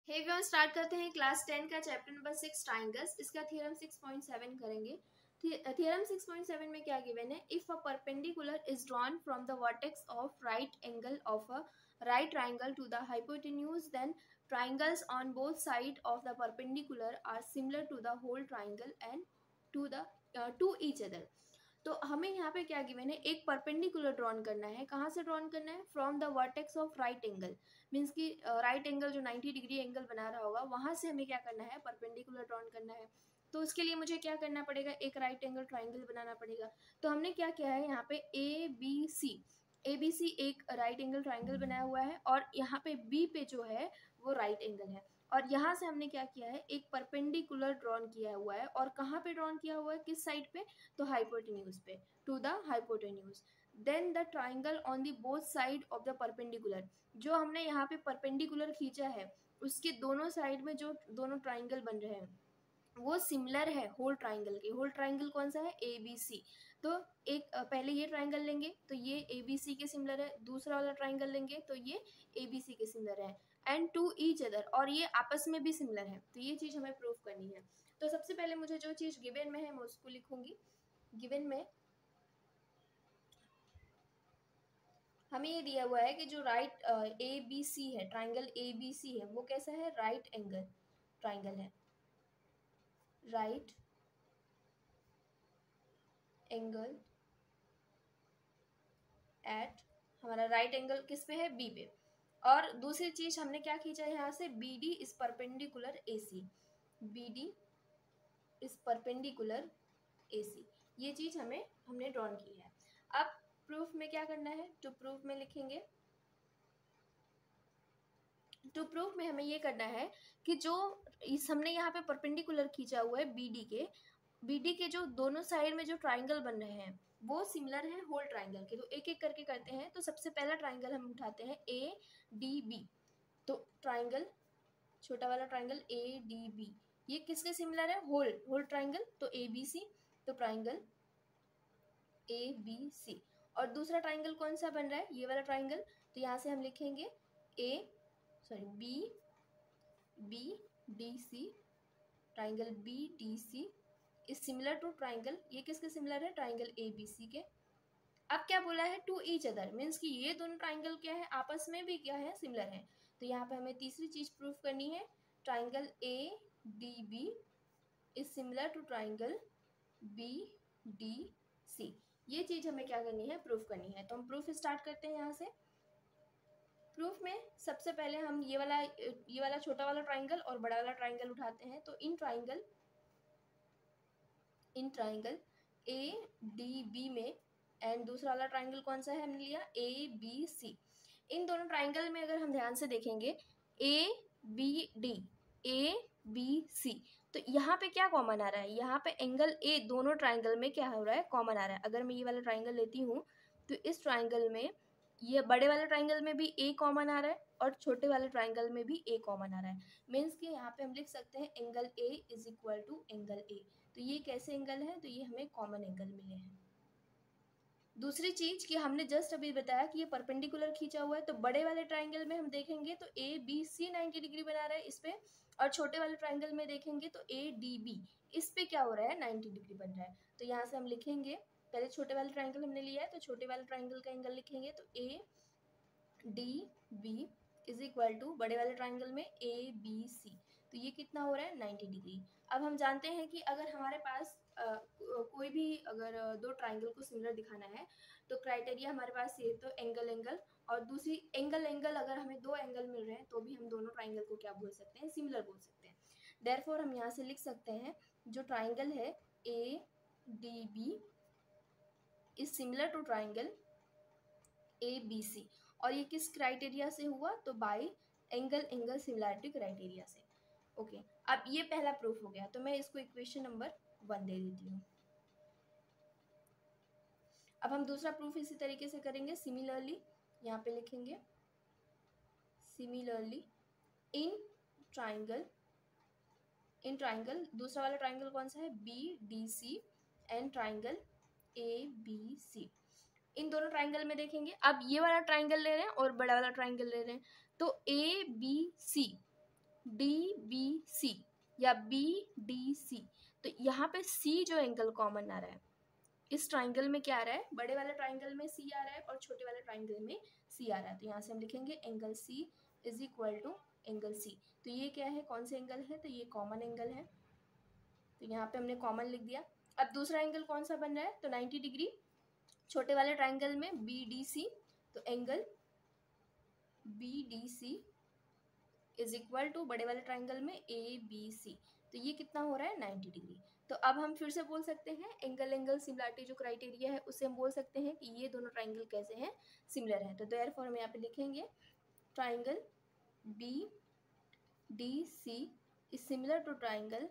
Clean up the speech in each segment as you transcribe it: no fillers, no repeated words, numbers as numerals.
Hey everyone, start करते हैं class 10 का चैप्टर नंबर 6 ट्राइंगल्स। इसका थ्योरम 6.7 करेंगे। थ्योरम 6.7 में क्या गिवन है? If a perpendicular is drawn from the vertex of right angle of a right triangle to the hypotenuse, then triangles on both sides of the perpendicular are similar to the whole triangle and to each other. तो हमें यहाँ पे क्या given है? एक perpendicular drawn करना है। कहाँ से ड्रॉन करना है? From the vertex of right angle, means कि राइट एंगल जो 90 डिग्री एंगल बना रहा होगा वहां से हमें क्या करना है? परपेंडिकुलर ड्रॉन करना है। तो उसके लिए मुझे क्या करना पड़ेगा? एक राइट एंगल ट्राइंगल बनाना पड़ेगा। तो हमने क्या किया है यहाँ पे? ए बी सी एक राइट एंगल ट्राइंगल बनाया हुआ है और यहाँ पे बी पे जो है वो राइट एंगल है। और यहाँ से हमने क्या किया है? एक परपेंडिकुलर ड्रॉन किया हुआ है। और कहाँ पे ड्रॉन किया हुआ है? किस साइड पे? तो हाइपोटेन्यूज पे, to the hypotenuse. Then the triangle on the both side of the perpendicular, जो हमने यहाँ पे परपेंडिकुलर खींचा है उसके दोनों साइड में जो दोनों ट्राइंगल बन रहे हैं वो सिमिलर है होल ट्राइंगल के। होल ट्राइंगल कौन सा है? A B C. तो एक पहले ये ट्राइंगल लेंगे तो ये ए बी सी के सिमिलर है, दूसरा वाला ट्राइंगल लेंगे तो ये ए बी सी के सिमिलर है, एंड टू ईच अदर, और ये आपस में भी सिमिलर है। तो ये चीज़ हमें प्रूफ करनी है। तो सबसे पहले मुझे जो चीज़ गिवन में है मैं उसको लिखूंगी। गिवन में हमें ये दिया हुआ है कि जो राइट ए बी सी है, ट्राइंगल ए बी सी है, वो कैसा है? राइट एंगल ट्राइंगल है। राइट एंगल एट, हमारा राइट एंगल किस पे है? बी पे। और दूसरी चीज हमने क्या खींचा है यहाँ से? B D is perpendicular A C. B D is perpendicular A C, ये चीज हमने ड्रॉन की है। अब प्रूफ में क्या करना है? टू प्रूफ में लिखेंगे, टू प्रूफ में हमें ये करना है कि जो इस हमने यहाँ पे परपेंडिकुलर खींचा हुआ है बी डी के जो दोनों साइड में जो ट्राइंगल बन रहे हैं वो सिमिलर है होल ट्राइंगल के। तो एक एक करके करते हैं। तो सबसे पहला ट्राइंगल हम उठाते हैं ए डी बी। तो ट्राइंगल, छोटा वाला ट्राइंगल ए डी बी, ये किसके सिमिलर है? होल होल ट्राइंगल, तो ए बी सी। तो ट्राइंगल ए बी सी। और दूसरा ट्राइंगल कौन सा बन रहा है? ये वाला ट्राइंगल। तो यहाँ से हम लिखेंगे B D C. Triangle B D C is similar to triangle, ये किसके सिमिलर है? ट्राइंगल ए बी सी के। अब क्या बोला है? टू ईच अदर, मीन्स कि ये दोनों ट्राइंगल क्या है? आपस में भी क्या है? सिमिलर है। तो यहाँ पे हमें तीसरी चीज प्रूफ करनी है, triangle A D B is similar to triangle B D C. ये चीज हमें क्या करनी है? प्रूफ करनी है। तो हम प्रूफ स्टार्ट करते हैं यहाँ से। प्रूफ में सबसे पहले हम ये वाला छोटा वाला ट्राइंगल और बड़ा वाला ट्राइंगल उठाते हैं। तो इन ट्राइंगल ए डी बी में, एंड दूसरा वाला ट्राइंगल कौन सा है? हमने लिया ए बी सी। इन दोनों ट्राइंगल में अगर हम ध्यान से देखेंगे ए बी सी, तो यहाँ पे क्या कॉमन आ रहा है? यहाँ पे एंगल ए, दोनों ट्राइंगल में क्या हो रहा है? कॉमन आ रहा है। अगर मैं ये वाला ट्राइंगल लेती हूँ तो इस ट्राइंगल में, ये बड़े वाले ट्राइंगल में भी ए कॉमन आ रहा है और छोटे वाले ट्राइंगल में भी ए कॉमन आ रहा है। मीन्स कि यहाँ पे हम लिख सकते हैं angle A is equal to angle A. तो ये कैसे एंगल है? तो ये हमें कॉमन एंगल मिले हैं। दूसरी चीज कि हमने जस्ट अभी बताया कि ये परपेंडिकुलर खींचा हुआ है, तो बड़े वाले ट्राइंगल में हम देखेंगे तो ए बी सी 90 डिग्री बना रहा है इस पे, और छोटे वाले ट्राइंगल में देखेंगे तो ए डी बी इस पे क्या हो रहा है? 90 डिग्री बन रहा है। तो यहाँ से हम लिखेंगे, पहले छोटे वाले ट्राइंगल हमने लिया है तो छोटे वाले ट्राइंगल का एंगल लिखेंगे तो A D B is equal to बड़े वाले ट्राइंगल में ए बी सी। तो ये कितना हो रहा है? 90 डिग्री। अब हम जानते हैं कि अगर हमारे पास कोई भी अगर दो ट्राइंगल को सिमिलर दिखाना है तो क्राइटेरिया हमारे पास ये, तो एंगल एंगल, और दूसरी एंगल एंगल, अगर हमें दो एंगल मिल रहे हैं तो भी हम दोनों ट्राइंगल को क्या बोल सकते हैं? सिमिलर बोल सकते हैं। देयरफॉर हम यहाँ से लिख सकते हैं जो ट्राइंगल है A D B is similar to triangle A B C. और ये किस क्राइटेरिया से हुआ? तो by angle angle similarity criteria से। ओके, अब ये पहला प्रूफ हो गया। तो मैं इसको इक्वेशन नंबर 1 दे देती हूँ। अब हम दूसरा प्रूफ इसी तरीके से करेंगे। सिमिलरली यहाँ पे लिखेंगे सिमिलरली इन ट्राइंगल दूसरा वाला ट्राइंगल कौन सा है? B D C and triangle A B C. इन दोनों ट्राइंगल में देखेंगे, अब ये वाला ट्राइंगल ले रहे हैं और बड़ा वाला ट्राइंगल ले रहे हैं, तो ए बी सी DBC या BDC, तो यहाँ पे C जो एंगल कॉमन आ रहा है, इस ट्राइंगल में क्या आ रहा है, बड़े वाले ट्राइंगल में C आ रहा है और छोटे वाले ट्राइंगल में C आ रहा है, तो यहाँ से हम लिखेंगे angle C is equal to angle C। तो ये क्या है, कौन से एंगल है, तो ये कॉमन एंगल है, तो यहाँ पे हमने कॉमन लिख दिया। अब दूसरा एंगल कौन सा बन रहा है, तो 90 डिग्री छोटे वाले ट्राइंगल में BDC, तो angle BDC is equal to बड़े वाले ट्राइंगल में ABC, तो ये कितना हो रहा है 90 डिग्री। तो अब हम फिर से बोल सकते हैं एंगल एंगल सिमिलरिटी जो क्राइटेरिया है उससे हम बोल सकते हैं कि ये दोनों ट्राइंगल कैसे हैं, सिमिलर हैं। तो देयरफॉर हम यहाँ पे लिखेंगे triangle BDC is similar to triangle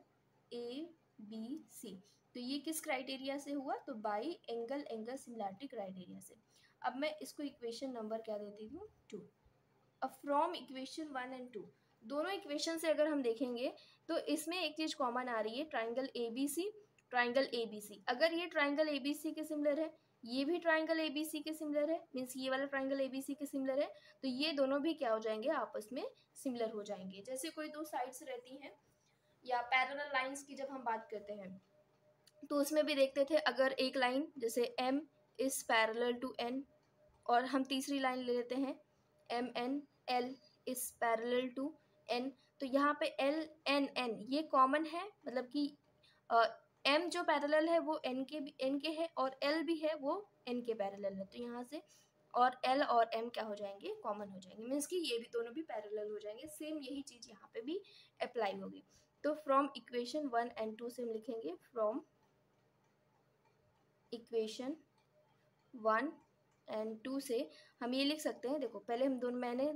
ABC। तो ये किस क्राइटेरिया से हुआ, तो by angle angle similarity criteria से। अब मैं इसको इक्वेशन नंबर क्या देती हूँ 2। अब फ्रॉम इक्वेशन 1 एंड 2, दोनों इक्वेशन से अगर हम देखेंगे तो इसमें एक चीज कॉमन आ रही है, ट्राइंगल ABC, ट्राइंगल ABC। अगर ये ट्राइंगल ABC के सिमिलर है, ये भी ट्राइंगल ABC के सिमिलर है, मीन्स ये वाला ट्राइंगल ABC के सिमिलर है, तो ये दोनों भी क्या हो जाएंगे, आपस में सिमिलर हो जाएंगे। जैसे कोई दो साइड्स रहती हैं या पैरेलल लाइंस की जब हम बात करते हैं तो उसमें भी देखते थे, अगर एक लाइन जैसे M is parallel to N, और हम तीसरी लाइन ले लेते हैं MNL is parallel to N, तो यहाँ पे LNN ये कॉमन है, मतलब कि M जो पैरेलल है वो N के है और L भी है वो N के पैरेलल है, तो यहाँ से और L और M क्या हो जाएंगे, कॉमन हो जाएंगे, मीन्स कि ये भी दोनों भी पैरेलल हो जाएंगे। सेम यही चीज़ यहाँ पे भी अप्लाई होगी। तो फ्रॉम इक्वेशन 1 एंड 2 से हम लिखेंगे, फ्रॉम इक्वेशन 1 एंड 2 से हम ये लिख सकते हैं, देखो पहले हम दोनों, मैंने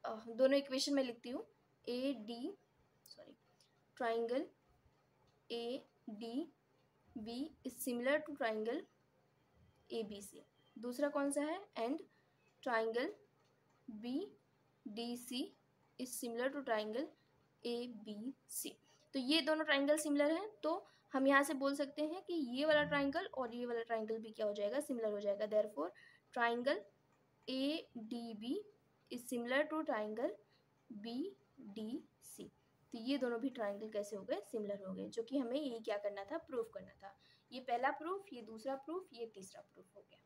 दोनों इक्वेशन में लिखती हूँ, triangle ADB is similar to triangle ABC। दूसरा कौन सा है, and triangle BDC is similar to triangle ABC। तो ये दोनों ट्राइंगल सिमिलर हैं, तो हम यहाँ से बोल सकते हैं कि ये वाला ट्राइंगल और ये वाला ट्राइंगल भी क्या हो जाएगा, सिमिलर हो जाएगा। Therefore triangle ADB is similar to triangle BDC। तो ये दोनों भी ट्राइंगल कैसे हो गए, सिमिलर हो गए, जो कि हमें यही क्या करना था, प्रूफ करना था। ये पहला प्रूफ, ये दूसरा प्रूफ, ये तीसरा प्रूफ हो गया।